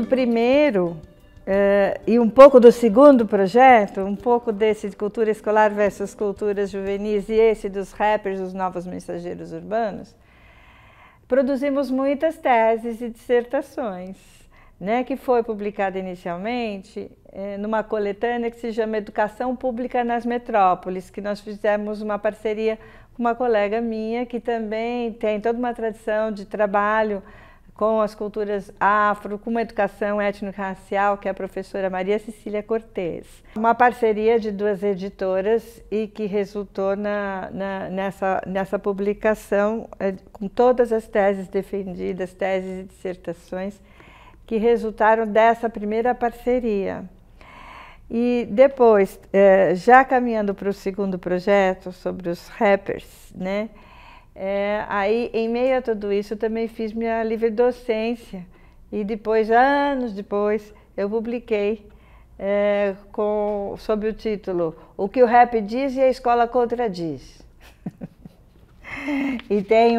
primeiro e um pouco do segundo projeto, um pouco desse de cultura escolar versus culturas juvenis e esse dos rappers, os novos mensageiros urbanos, produzimos muitas teses e dissertações, né, que foi publicada inicialmente numa coletânea que se chama Educação Pública nas Metrópoles, que nós fizemos uma parceria com uma colega minha que também tem toda uma tradição de trabalho com as culturas afro, com uma educação étnico-racial, que é a professora Maria Cecília Cortez. Uma parceria de duas editoras e que resultou nessa publicação com todas as teses defendidas, teses e dissertações, que resultaram dessa primeira parceria. E depois, já caminhando para o segundo projeto, sobre os rappers, né? Aí, em meio a tudo isso, eu também fiz minha livre docência e depois, anos depois, eu publiquei sob o título O que o rap diz e a escola contradiz. E tem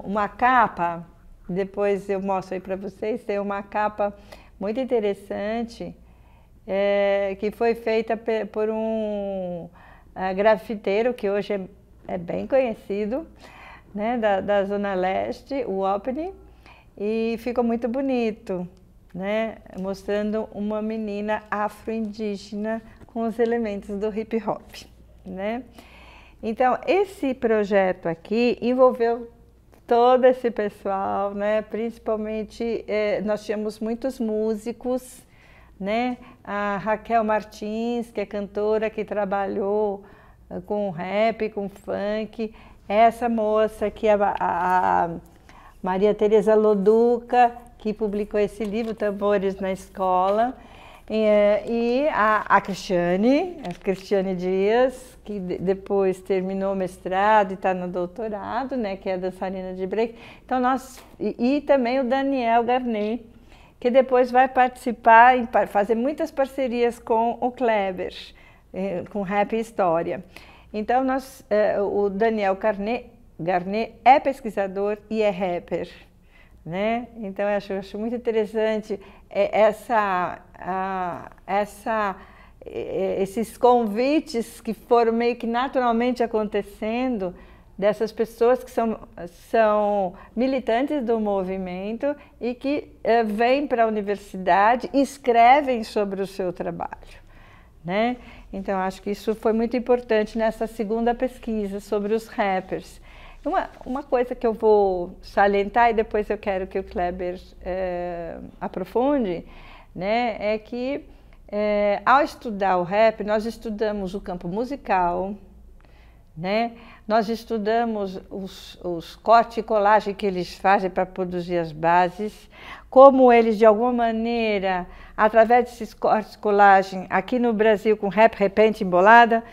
uma capa, depois eu mostro aí para vocês, tem uma capa muito interessante que foi feita por um grafiteiro que hoje é bem conhecido, né, da Zona Leste, o Opni, e ficou muito bonito, né, mostrando uma menina afro-indígena com os elementos do hip hop, né. Então, esse projeto aqui envolveu todo esse pessoal, né, principalmente nós tínhamos muitos músicos, né, a Raquel Martins, que é cantora, que trabalhou com rap, com funk, essa moça que é a Maria Tereza Loduca, que publicou esse livro, Tambores na Escola, e a Cristiane Dias, que depois terminou o mestrado e está no doutorado, né, que é dançarina de break. Então e também o Daniel Garnet, que depois vai participar e fazer muitas parcerias com o Kleber, com Rap e História. Então, o Daniel Garnet é pesquisador e é rapper, né? Então, eu acho muito interessante esses convites que foram meio que naturalmente acontecendo dessas pessoas que são militantes do movimento e que vêm para a universidade e escrevem sobre o seu trabalho, né? Então, acho que isso foi muito importante nessa segunda pesquisa sobre os rappers. Uma coisa que eu vou salientar e depois eu quero que o Kleber aprofunde, né, é que ao estudar o rap, nós estudamos o campo musical, né? Nós estudamos os cortes e colagem que eles fazem para produzir as bases, como eles, de alguma maneira, através desses cortes e colagem, aqui no Brasil, com rap, repente, embolada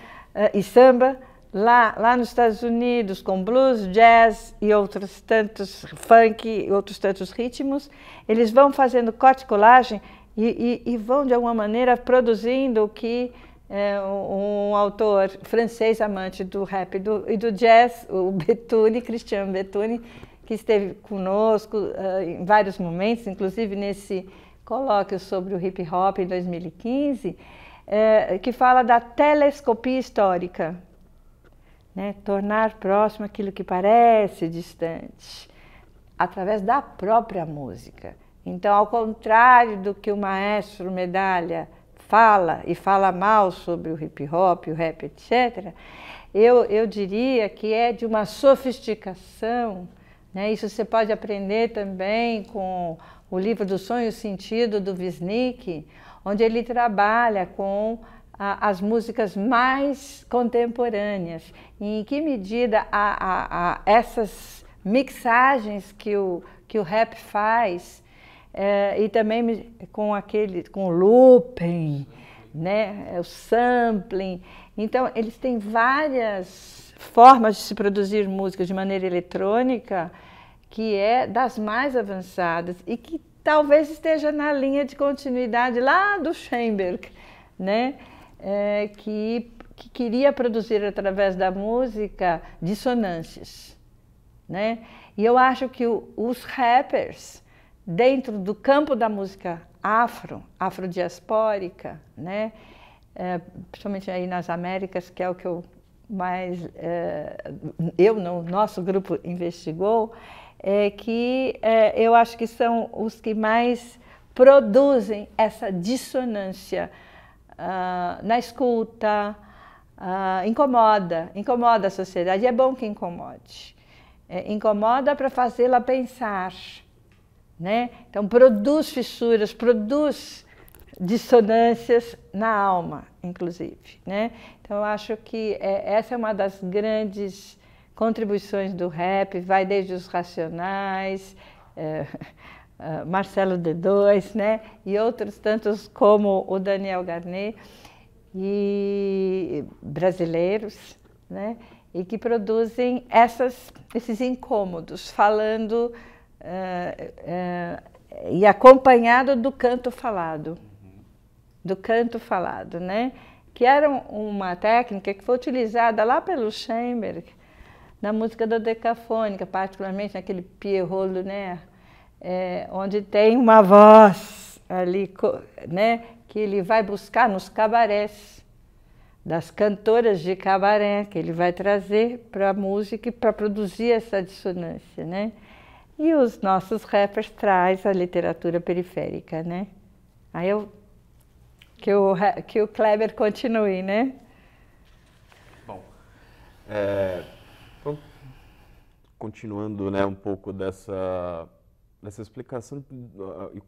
e samba, lá nos Estados Unidos, com blues, jazz e outros tantos funk e outros tantos ritmos, eles vão fazendo corte e colagem e vão, de alguma maneira, produzindo o que um autor francês amante do rap e do jazz, o Béthune, Christian Béthune, que esteve conosco em vários momentos, inclusive nesse colóquio sobre o hip hop em 2015, que fala da telescopia histórica, né? Tornar próximo aquilo que parece distante, através da própria música. Então, ao contrário do que o maestro Medalha fala e fala mal sobre o hip hop, o rap, etc., eu diria que é de uma sofisticação, né? Isso você pode aprender também com o livro do Sonho e o Sentido, do Wisnik, onde ele trabalha com as músicas mais contemporâneas, e em que medida essas mixagens que o rap faz, e também com o looping, né, o sampling. Então, eles têm várias formas de se produzir música de maneira eletrônica, que é das mais avançadas e que talvez esteja na linha de continuidade lá do Schoenberg, né, que queria produzir através da música dissonâncias, né? E eu acho que os rappers, dentro do campo da música afrodiaspórica, né? Principalmente aí nas Américas, que é o que eu mais, nosso grupo investigou, que eu acho que são os que mais produzem essa dissonância na escuta, incomoda a sociedade, é bom que incomode. Incomoda para fazê-la pensar, né? Então produz fissuras, produz dissonâncias na alma, inclusive, né? Então eu acho que essa é uma das grandes contribuições do rap, vai desde os Racionais, Marcelo D2, né? E outros tantos como o Daniel Garnet, e brasileiros, né? E que produzem esses incômodos, falando e acompanhado do canto falado. Do canto falado, né? Que era uma técnica que foi utilizada lá pelo Schoenberg na música dodecafônica, particularmente naquele Pierrot Lunaire, onde tem uma voz ali, né? Que ele vai buscar nos cabarés, das cantoras de cabaré, que ele vai trazer para a música e para produzir essa dissonância, né? E os nossos rappers trazem a literatura periférica, né? Aí que o Kleber continue, né? Bom, então, continuando, né, um pouco dessa explicação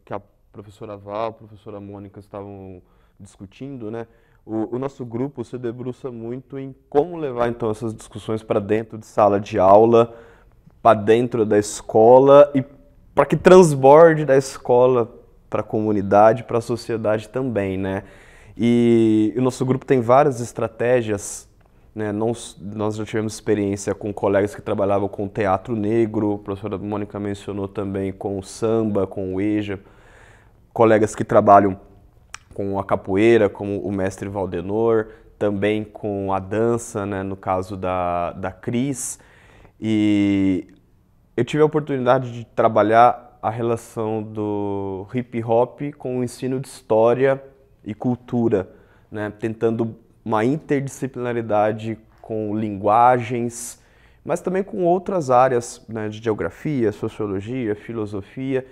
que a professora Val, a professora Mônica estavam discutindo, né? O nosso grupo se debruça muito em como levar então essas discussões para dentro de sala de aula, para dentro da escola e para que transborde da escola para a comunidade, para a sociedade também, né? E o nosso grupo tem várias estratégias, né? Nós já tivemos experiência com colegas que trabalhavam com teatro negro, a professora Mônica mencionou também com o samba, com o EJA, colegas que trabalham com a capoeira, como o mestre Valdenor, também com a dança, né, no caso da Cris. E eu tive a oportunidade de trabalhar a relação do hip hop com o ensino de história e cultura, né, tentando uma interdisciplinaridade com linguagens, mas também com outras áreas, né, de geografia, sociologia, filosofia.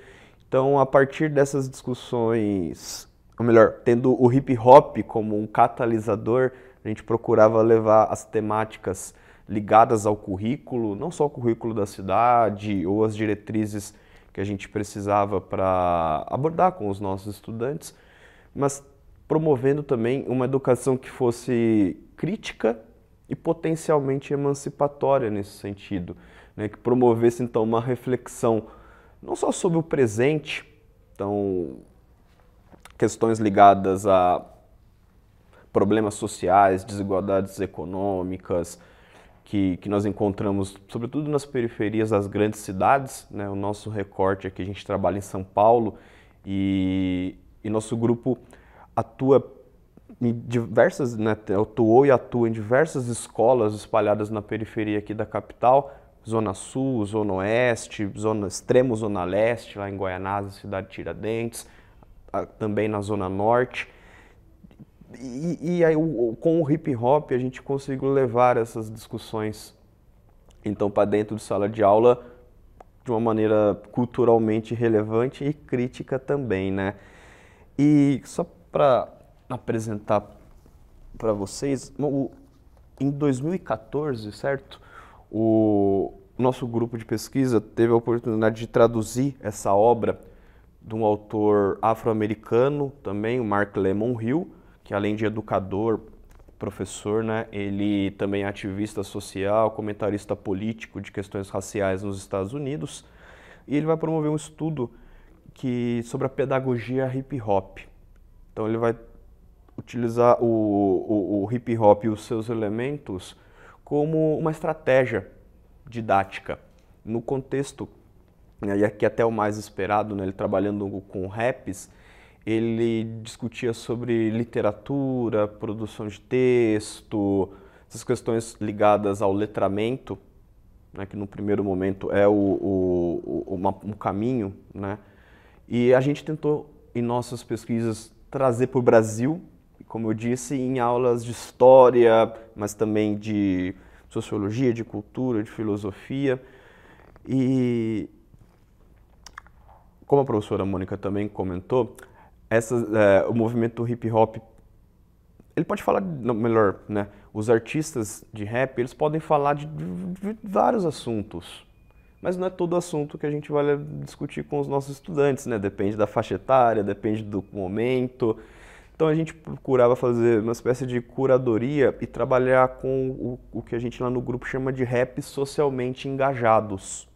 Então, a partir dessas discussões, ou melhor, tendo o hip hop como um catalisador, a gente procurava levar as temáticas ligadas ao currículo, não só o currículo da cidade ou as diretrizes que a gente precisava para abordar com os nossos estudantes, mas promovendo também uma educação que fosse crítica e potencialmente emancipatória nesse sentido, né? Que promovesse então uma reflexão não só sobre o presente, então questões ligadas a problemas sociais, desigualdades econômicas, que nós encontramos sobretudo nas periferias das grandes cidades, né? O nosso recorte aqui, a gente trabalha em São Paulo e nosso grupo atua em diversas, né, atuou e atua em diversas escolas espalhadas na periferia aqui da capital, Zona Sul, Zona Oeste, extremo Zona Leste, lá em Guaianazes, cidade de Tiradentes, também na Zona Norte. E aí, com o hip hop, a gente conseguiu levar essas discussões então para dentro de sala de aula de uma maneira culturalmente relevante e crítica também, né? E só para apresentar para vocês, em 2014, certo? O nosso grupo de pesquisa teve a oportunidade de traduzir essa obra de um autor afro-americano também, o Mark Lemon Hill, que além de educador, professor, né, ele também é ativista social, comentarista político de questões raciais nos Estados Unidos, e ele vai promover um estudo sobre a pedagogia hip hop. Então ele vai utilizar o hip hop e os seus elementos como uma estratégia didática no contexto, né, e aqui até o mais esperado, né, ele trabalhando com raps, ele discutia sobre literatura, produção de texto, essas questões ligadas ao letramento, né, que no primeiro momento é um caminho, né, E a gente tentou, em nossas pesquisas, trazer para o Brasil, como eu disse, em aulas de história, mas também de sociologia, de cultura, de filosofia. E, como a professora Mônica também comentou, o movimento hip hop, ele pode falar, não, melhor, né? Os artistas de rap, eles podem falar de vários assuntos, mas não é todo assunto que a gente vai discutir com os nossos estudantes, né? Depende da faixa etária, depende do momento. Então a gente procurava fazer uma espécie de curadoria e trabalhar com o que a gente lá no grupo chama de raps socialmente engajados.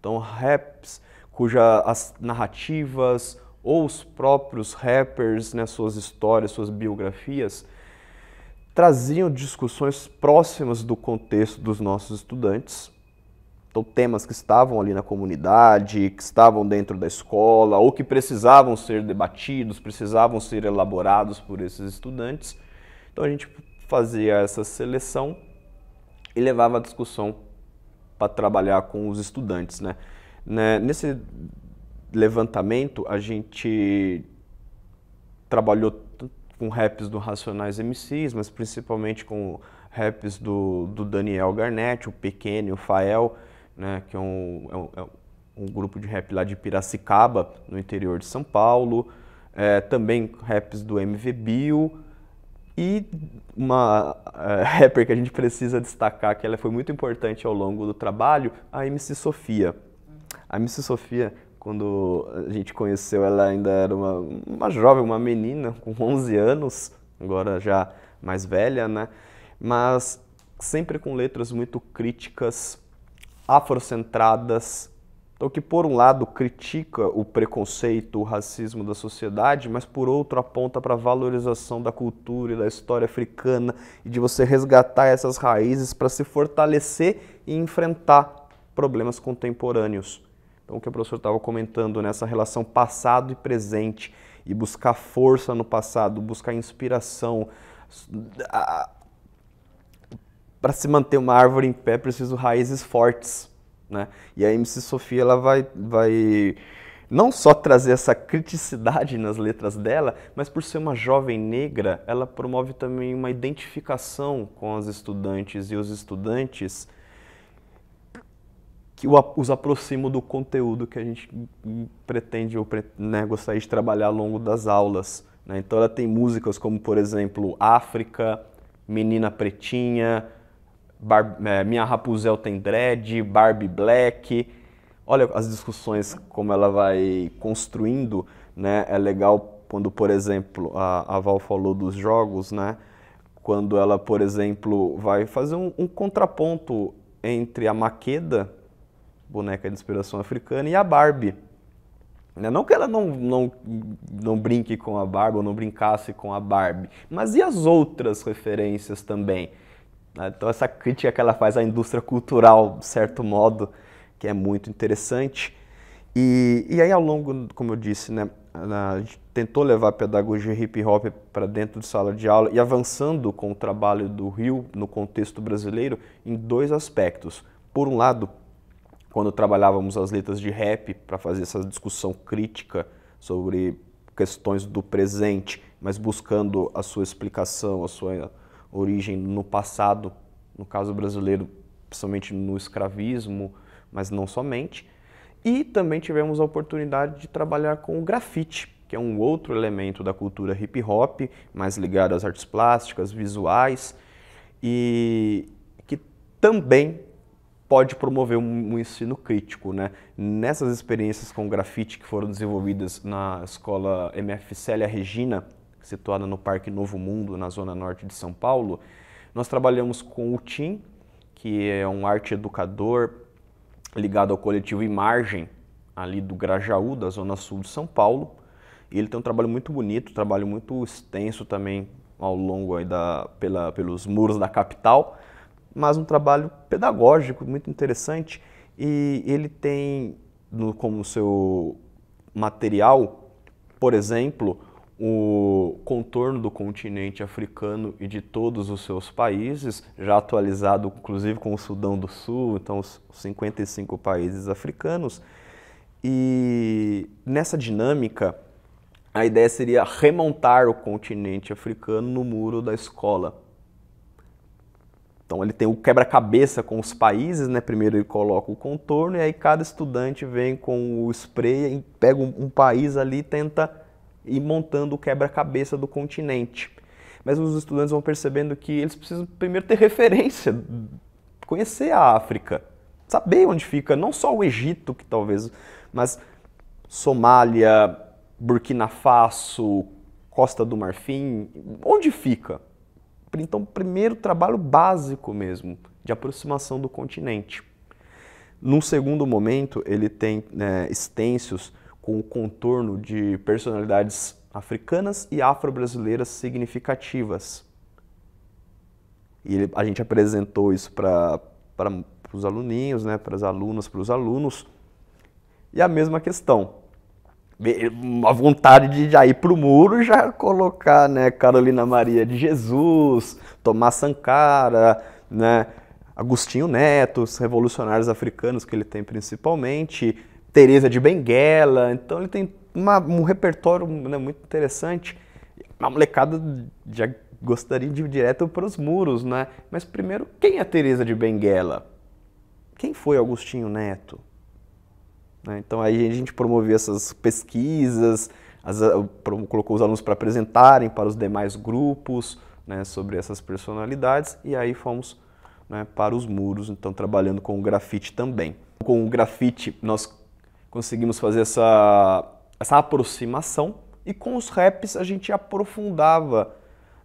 Então raps cujas narrativas ou os próprios rappers, né, suas histórias, suas biografias, traziam discussões próximas do contexto dos nossos estudantes. Então, temas que estavam ali na comunidade, que estavam dentro da escola, ou que precisavam ser debatidos, precisavam ser elaborados por esses estudantes. Então, a gente fazia essa seleção e levava a discussão para trabalhar com os estudantes, né? Nesse levantamento, a gente trabalhou com raps do Racionais MCs, mas principalmente com raps do Daniel Garnett, o Pequeno e o Fael, né, que é um grupo de rap lá de Piracicaba, no interior de São Paulo. Também raps do MV Bill. E uma rapper que a gente precisa destacar, que ela foi muito importante ao longo do trabalho, a MC Sofia. A MC Sofia, quando a gente conheceu, ela ainda era uma jovem, uma menina com 11 anos, agora já mais velha, né? Mas sempre com letras muito críticas, afrocentradas, então que por um lado critica o preconceito, o racismo da sociedade, mas por outro aponta para a valorização da cultura e da história africana e de você resgatar essas raízes para se fortalecer e enfrentar problemas contemporâneos. Então, o que a professora estava comentando, nessa relação passado e presente, e buscar força no passado, buscar inspiração. Para se manter uma árvore em pé, é preciso raízes fortes, né? E a MC Sofia, ela vai não só trazer essa criticidade nas letras dela, mas por ser uma jovem negra, ela promove também uma identificação com as estudantes e os estudantes que os aproximam do conteúdo que a gente pretende ou gostaria de trabalhar ao longo das aulas, né? Então ela tem músicas como, por exemplo, África, Menina Pretinha, Minha Rapunzel Tem Dread, Barbie Black. Olha as discussões como ela vai construindo, né? É legal quando, por exemplo, a Val falou dos jogos, né? Quando ela, por exemplo, vai fazer um contraponto entre a Maqueda, boneca de inspiração africana, e a Barbie. Não que ela não brinque com a Barbie ou não brincasse com a Barbie, mas e as outras referências também? Então essa crítica que ela faz à indústria cultural, de certo modo, que é muito interessante. E aí ao longo, como eu disse, né, a gente tentou levar a pedagogia hip hop para dentro de sala de aula e avançando com o trabalho do Rio no contexto brasileiro em dois aspectos. Por um lado, quando trabalhávamos as letras de rap para fazer essa discussão crítica sobre questões do presente, mas buscando a sua explicação, a sua origem no passado, no caso brasileiro, principalmente no escravismo, mas não somente. E também tivemos a oportunidade de trabalhar com o grafite, que é um outro elemento da cultura hip hop, mais ligado às artes plásticas, visuais, e que também pode promover um ensino crítico, né? Nessas experiências com grafite que foram desenvolvidas na escola MF Célia Regina, situada no Parque Novo Mundo, na zona norte de São Paulo, nós trabalhamos com o Tim, que é um arte educador ligado ao coletivo Imagem, ali do Grajaú, da zona sul de São Paulo. E ele tem um trabalho muito bonito, um trabalho muito extenso também ao longo aí pelos muros da capital, mas um trabalho pedagógico muito interessante. E ele tem como seu material, por exemplo, o contorno do continente africano e de todos os seus países, já atualizado inclusive com o Sudão do Sul, então os 55 países africanos. E nessa dinâmica, a ideia seria remontar o continente africano no muro da escola. Então ele tem o quebra-cabeça com os países, né? Primeiro ele coloca o contorno e aí cada estudante vem com o spray e pega um país ali e tenta ir montando o quebra-cabeça do continente. Mas os estudantes vão percebendo que eles precisam primeiro ter referência, conhecer a África, saber onde fica, não só o Egito, que talvez, mas Somália, Burkina Faso, Costa do Marfim, onde fica? Então, primeiro trabalho básico mesmo, de aproximação do continente. Num segundo momento, ele tem extensos com o contorno de personalidades africanas e afro-brasileiras significativas. E a gente apresentou isso para os aluninhos, né, para as alunas, para os alunos. E a mesma questão. A vontade de já ir para o muro e já colocar, né, Carolina Maria de Jesus, Tomás Sankara, né, Agostinho Neto, os revolucionários africanos que ele tem principalmente, Teresa de Benguela. Então ele tem um repertório, né, muito interessante. A molecada já gostaria de ir direto para os muros, né? Mas primeiro, quem é Teresa de Benguela? Quem foi Agostinho Neto? Então aí a gente promoveu essas pesquisas, colocou os alunos para apresentarem para os demais grupos, né, sobre essas personalidades, e aí fomos, né, para os muros, então trabalhando com o grafite também. Com o grafite nós conseguimos fazer essa aproximação, e com os raps a gente aprofundava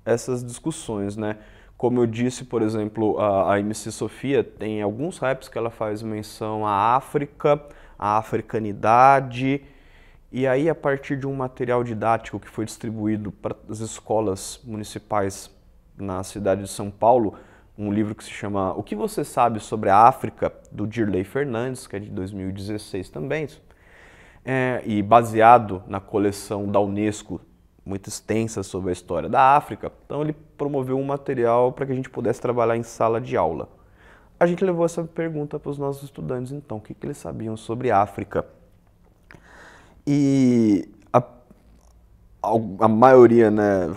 essas discussões, né? Como eu disse, por exemplo, a MC Sofia tem alguns raps que ela faz menção à África, a africanidade, e aí a partir de um material didático que foi distribuído para as escolas municipais na cidade de São Paulo, um livro que se chama O que você sabe sobre a África, do Dirley Fernandes, que é de 2016 também, e baseado na coleção da Unesco, muito extensa sobre a história da África, então ele promoveu um material para que a gente pudesse trabalhar em sala de aula. A gente levou essa pergunta para os nossos estudantes, então, o que eles sabiam sobre a África. E a maioria, né,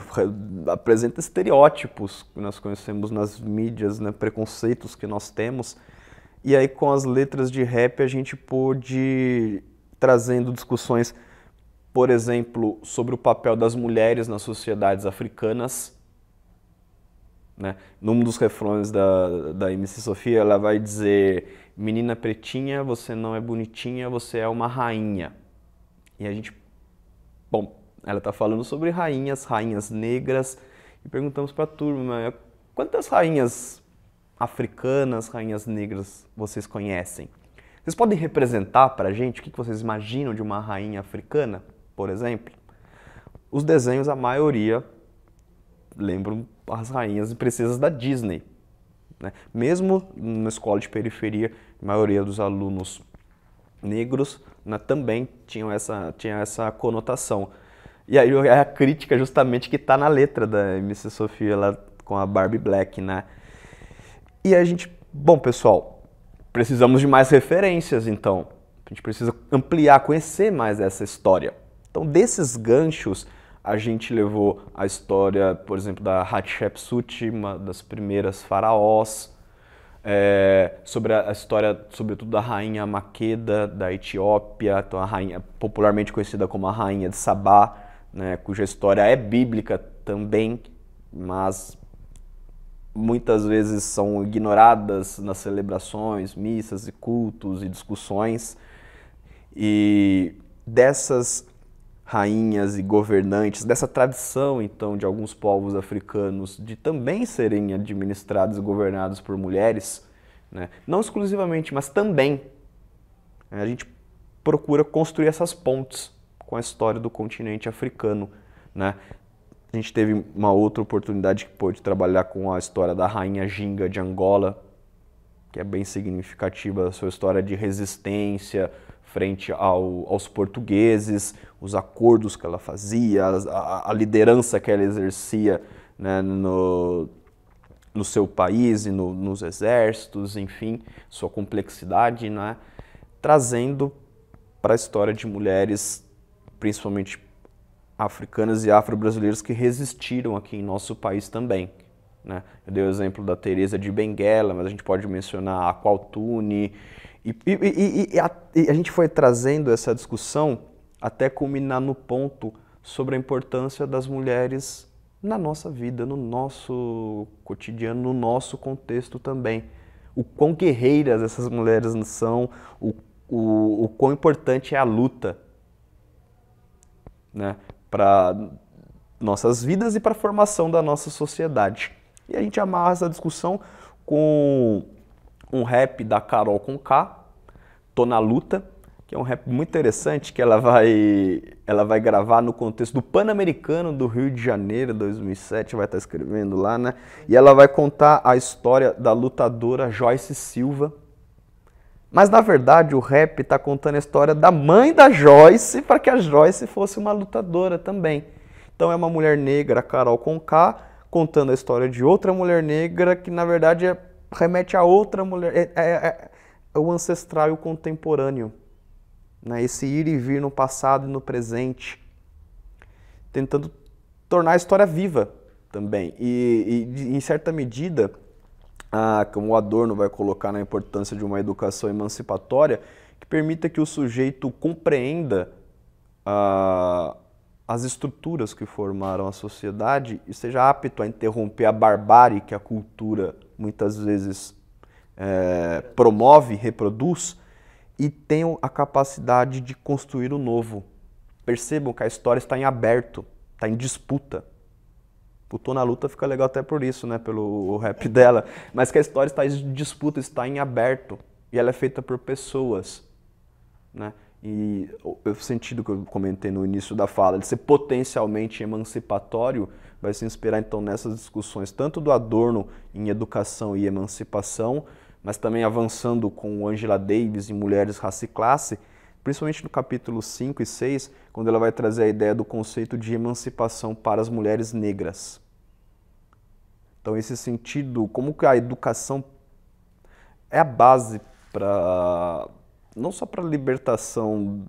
apresenta estereótipos que nós conhecemos nas mídias, né, preconceitos que nós temos. E aí, com as letras de rap, a gente pôde trazendo discussões, por exemplo, sobre o papel das mulheres nas sociedades africanas. Né? Num dos refrões da MC Sofia, ela vai dizer: menina pretinha, você não é bonitinha, você é uma rainha. E a gente, bom, ela está falando sobre rainhas negras, e perguntamos para a turma: quantas rainhas africanas, rainhas negras vocês conhecem? Vocês podem representar para a gente o que vocês imaginam de uma rainha africana, por exemplo? Os desenhos, a maioria, lembram as rainhas e princesas da Disney. Né? Mesmo na escola de periferia, a maioria dos alunos negros, né, também tinha essa conotação. E aí a crítica justamente que está na letra da MC Sofia, lá com a Barbie Black, né? E a gente, bom pessoal, precisamos de mais referências então. A gente precisa ampliar, conhecer mais essa história. Então desses ganchos, a gente levou a história, por exemplo, da Hatshepsut, uma das primeiras faraós, sobre a história, sobretudo, da rainha Maqueda, da Etiópia, então a rainha, popularmente conhecida como a rainha de Sabá, né, cuja história é bíblica também, mas muitas vezes são ignoradas nas celebrações, missas e cultos e discussões. E dessas rainhas e governantes, dessa tradição, então, de alguns povos africanos de também serem administrados e governados por mulheres, né? Não exclusivamente, mas também, a gente procura construir essas pontes com a história do continente africano, né? A gente teve uma outra oportunidade que pôde trabalhar com a história da rainha Ginga de Angola, que é bem significativa, a sua história de resistência frente aos portugueses, os acordos que ela fazia, a liderança que ela exercia, né, no seu país e nos exércitos, enfim, sua complexidade, né, trazendo para a história de mulheres, principalmente africanas e afro-brasileiras, que resistiram aqui em nosso país também, né? Eu dei o exemplo da Teresa de Benguela, mas a gente pode mencionar a Kwauthuni, e a gente foi trazendo essa discussão até culminar no ponto sobre a importância das mulheres na nossa vida, no nosso cotidiano, no nosso contexto também. O quão guerreiras essas mulheres são, o quão importante é a luta, né, para nossas vidas e para a formação da nossa sociedade. E a gente amarra essa discussão com um rap da Carol Conká, Tô na Luta, que é um rap muito interessante, que ela vai gravar no contexto do Pan-Americano do Rio de Janeiro, 2007, vai estar escrevendo lá, né? E ela vai contar a história da lutadora Joyce Silva. Mas, na verdade, o rap está contando a história da mãe da Joyce, para que a Joyce fosse uma lutadora também. Então, é uma mulher negra, a Carol Conká, contando a história de outra mulher negra, que, na verdade, remete a outra mulher. É o ancestral e o contemporâneo, né? Esse ir e vir no passado e no presente, tentando tornar a história viva também. E em certa medida, como o Adorno vai colocar na importância de uma educação emancipatória, que permita que o sujeito compreenda as estruturas que formaram a sociedade e seja apto a interromper a barbárie que a cultura muitas vezes promove, reproduz, e tenham a capacidade de construir o novo. Percebam que a história está em aberto, está em disputa. O Tô na Luta fica legal até por isso, né, pelo rap dela, mas que a história está em disputa, está em aberto, e ela é feita por pessoas, né? E o sentido que eu comentei no início da fala, de ser potencialmente emancipatório, vai se inspirar então nessas discussões, tanto do Adorno em educação e emancipação, mas também avançando com Angela Davis em Mulheres, Raça e Classe, principalmente no capítulo 5 e 6, quando ela vai trazer a ideia do conceito de emancipação para as mulheres negras. Então, esse sentido, como que a educação é a base para, não só para a libertação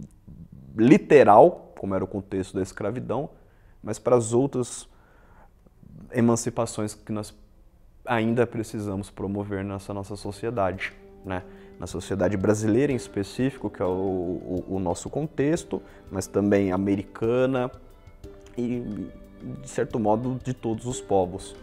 literal, como era o contexto da escravidão, mas para as outras emancipações que nós ainda precisamos promover nessa nossa sociedade, né? Na sociedade brasileira em específico, que é o nosso contexto, mas também americana e, de certo modo, de todos os povos.